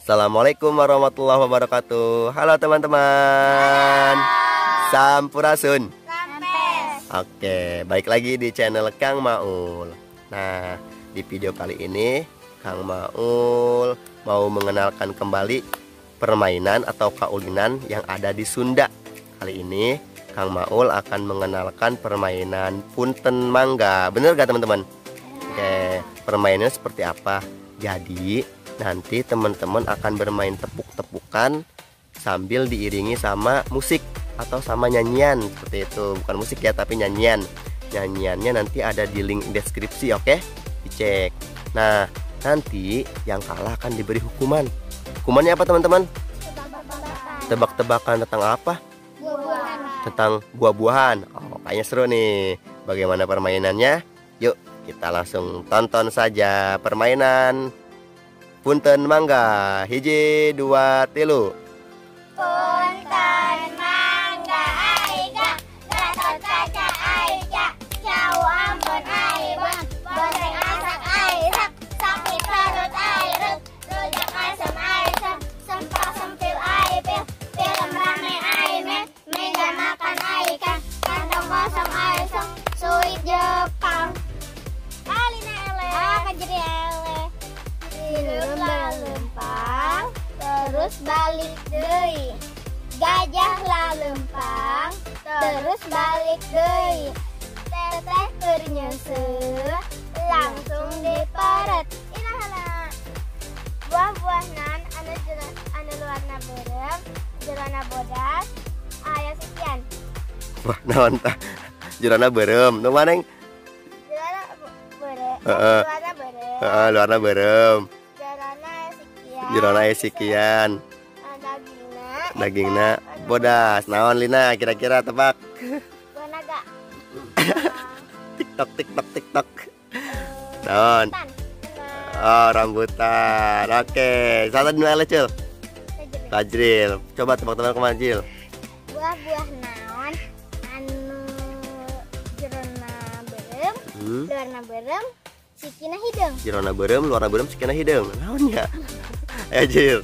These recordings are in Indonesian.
Assalamualaikum warahmatullahi wabarakatuh. Halo teman-teman. Sampurasun. Oke, balik lagi di channel Kang Maul. Nah, di video kali ini Kang Maul mau mengenalkan kembali permainan atau kaulinan yang ada di Sunda. Kali ini Kang Maul akan mengenalkan permainan punten mangga. Bener gak teman-teman? Oke, permainannya seperti apa? Jadi nanti teman-teman akan bermain tepuk-tepukan sambil diiringi sama musik atau sama nyanyian, seperti itu. Bukan musik ya, tapi nyanyian. Nyanyiannya nanti ada di link deskripsi, oke? Dicek. Nah, nanti yang kalah akan diberi hukuman. Hukumannya apa teman-teman? Tebak-tebakan tentang apa? Buah-buahan. Tentang buah-buahan. Oh, kayaknya seru nih. Bagaimana permainannya? Yuk, kita langsung tonton saja permainan punten mangga. Hiji, dua, tilu. Punten mangga aika, gatot kaca aika, jauh ambon aibon, bonteng asak aisak, sakit perut airut, rujak asam aisam, sempak sempil aipil, film rame aime, meja makan aika, kantong kosong aisong, suit Jepang. Alina ele, kejeri ele, lempang, terus balik deui. Gajah lalempang, terus balik deui. Teteh keur nyeuseut, langsung diperet. Inaha buah-buahan anu luarna beureum, jerona bodas, aya sekian. Wah, naon tah? Jerona beureum. Nu maneh? Jerona beureum. Heeh. Luarna beureum. Heeh, luarna beureum. Jerona sekian. Jerona sekian. Dagingna bodas. Naon Lina kira-kira tebak? Buah naga. Tiktok tiktok tiktok. Naon? Oh, rambutan. Oke, satu dua Cil. Tajril. Coba tebak-tebak kemana Cil? Buah-buah naon anu jerona beureum, luarna beureum, sikina hideung. Jerona beureum, luarna beureum, sikina hideung. Naon ya? Ayo Cil.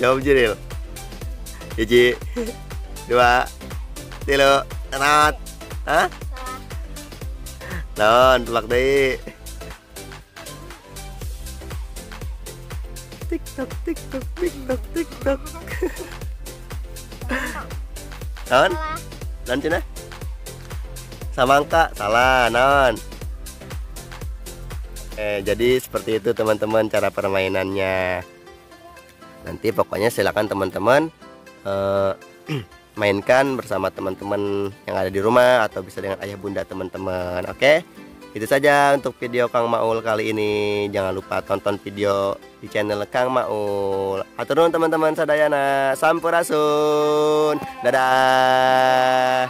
Jawab Cil. Hiji, dua, tilu, tenat. Hah? Non, tebak deui. Tiktok, tiktok, tiktok, tiktok. Non? Non cina? Samangka, salah, non. Jadi seperti itu teman-teman cara permainannya. Nanti pokoknya silakan teman-teman mainkan bersama teman-teman yang ada di rumah atau bisa dengan ayah bunda teman-teman. Oke, itu saja untuk video Kang Maul kali ini. Jangan lupa tonton video di channel Kang Maul. Atur nuhun teman-teman sadayana. Sampurasun. Dadah.